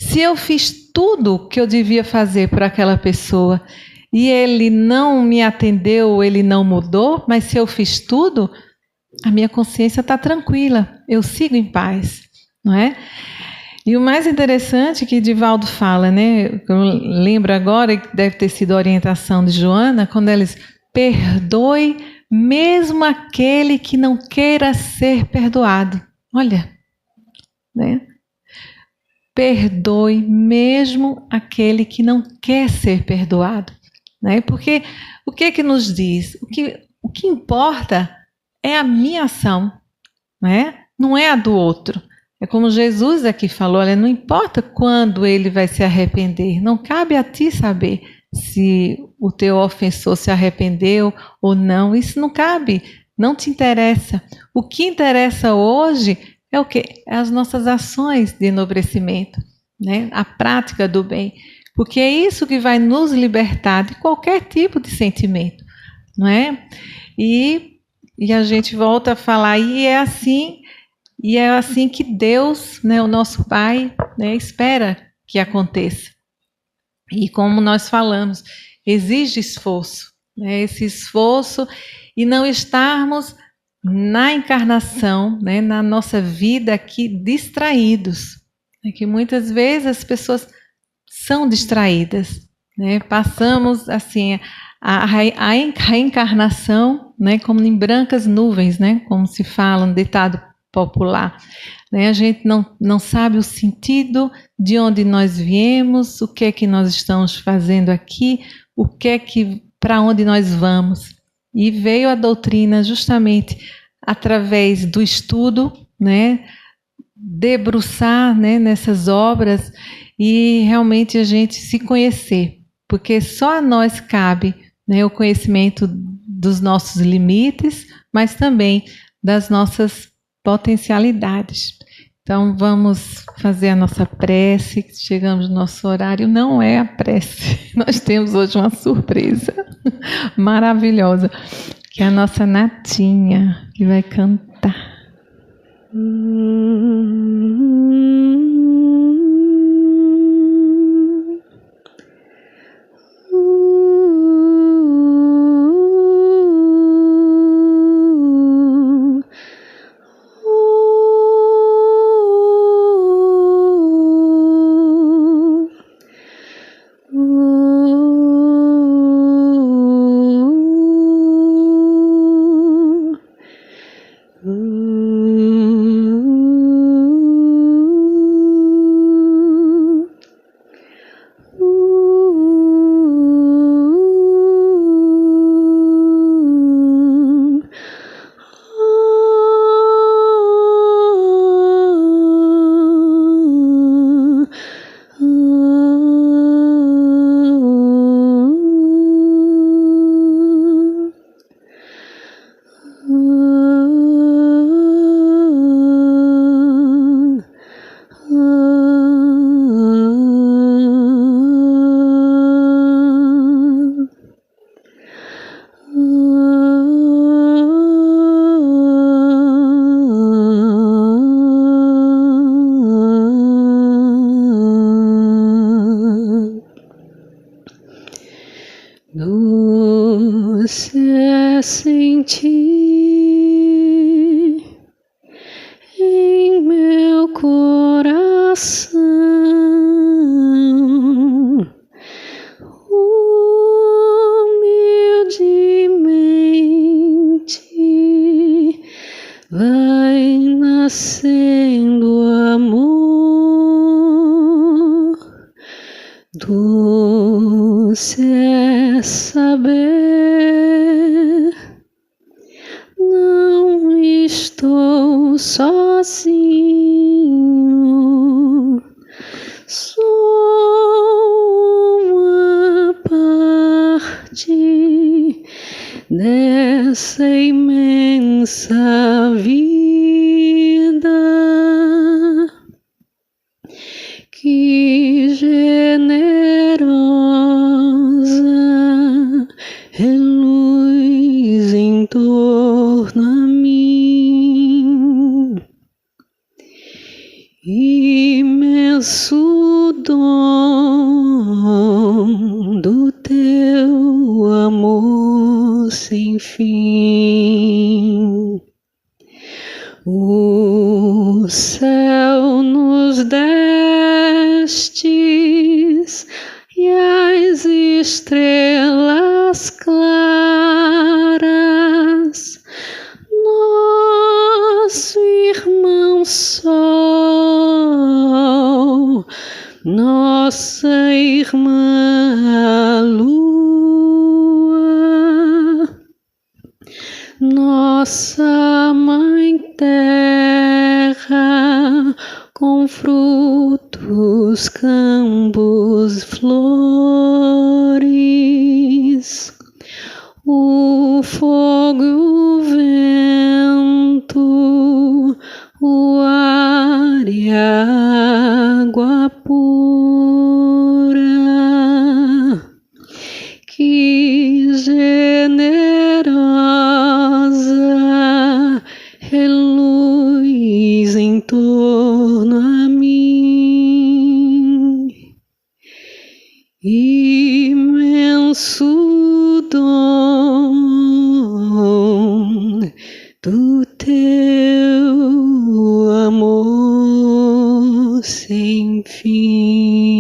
Se eu fiz tudo o que eu devia fazer por aquela pessoa e ele não me atendeu, ele não mudou, mas se eu fiz tudo, a minha consciência está tranquila, eu sigo em paz, não é? E o mais interessante que Divaldo fala, né? Eu lembro agora que deve ter sido a orientação de Joana, quando eles perdoe mesmo aquele que não queira ser perdoado. Olha, né? Perdoe mesmo aquele que não quer ser perdoado, né? Porque o que nos diz? O que importa é a minha ação, né? Não é a do outro. É como Jesus aqui falou, olha, não importa quando ele vai se arrepender, não cabe a ti saber se o teu ofensor se arrependeu ou não, isso não cabe, não te interessa. O que interessa hoje é o quê? É as nossas ações de enobrecimento, né? A prática do bem, porque é isso que vai nos libertar de qualquer tipo de sentimento, não é? E a gente volta a falar, e é assim que Deus, né, o nosso Pai, né, espera que aconteça. E como nós falamos, exige esforço, né, esse esforço e não estarmos na encarnação, né, na nossa vida aqui, distraídos. É que muitas vezes as pessoas são distraídas, né? Passamos assim a reencarnação, né, como em brancas nuvens, né, como se fala um ditado popular, né? A gente não sabe o sentido de onde nós viemos, o que é que nós estamos fazendo aqui, o que é que para onde nós vamos. E veio a doutrina justamente através do estudo, né, debruçar, né, nessas obras e realmente a gente se conhecer, porque só a nós cabe, né, o conhecimento dos nossos limites, mas também das nossas potencialidades. Então vamos fazer a nossa prece, chegamos no nosso horário, não é a prece, nós temos hoje uma surpresa maravilhosa, que é a nossa Natinha, que vai cantar. Doce sentir em meu coração humildemente vai nascendo amor. Doce é saber, não estou sozinho, sou uma parte dessa imensa vida que generosa reluz em torno a mim. Imenso dom do teu amor sem fim. O céu nos destes e as estrelas claras, nosso irmão sol, nossa irmã lua, nossa mãe terra, com frutos, campos, flores, o fogo e o vento, o ar e a água pura, que generosa reluz em torno a mim. Imenso dom do teu amor sem fim.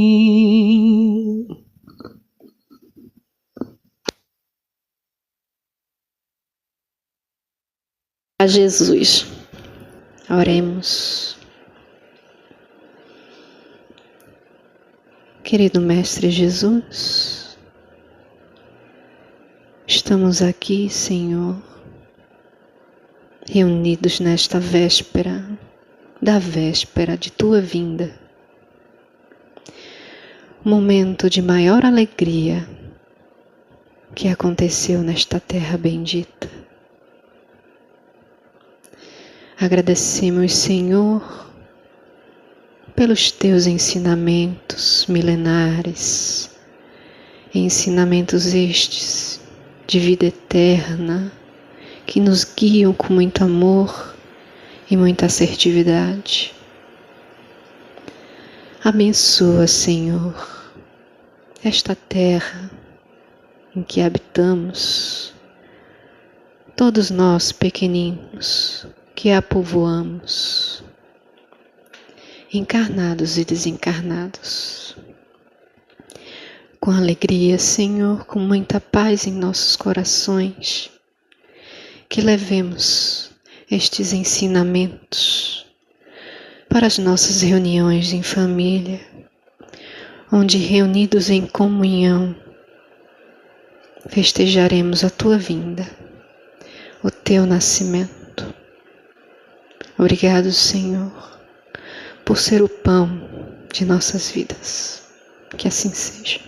A Jesus, oremos. Querido Mestre Jesus, estamos aqui, Senhor, reunidos nesta véspera de Tua vinda. Momento de maior alegria que aconteceu nesta terra bendita. Agradecemos, Senhor, pelos Teus ensinamentos milenares, ensinamentos estes de vida eterna, que nos guiam com muito amor e muita assertividade. Abençoa, Senhor, esta terra em que habitamos, todos nós pequeninos que a povoamos, encarnados e desencarnados. Com alegria, Senhor, com muita paz em nossos corações, que levemos estes ensinamentos para as nossas reuniões em família, onde reunidos em comunhão, festejaremos a Tua vinda, o Teu nascimento. Obrigado, Senhor, por ser o pão de nossas vidas. Que assim seja.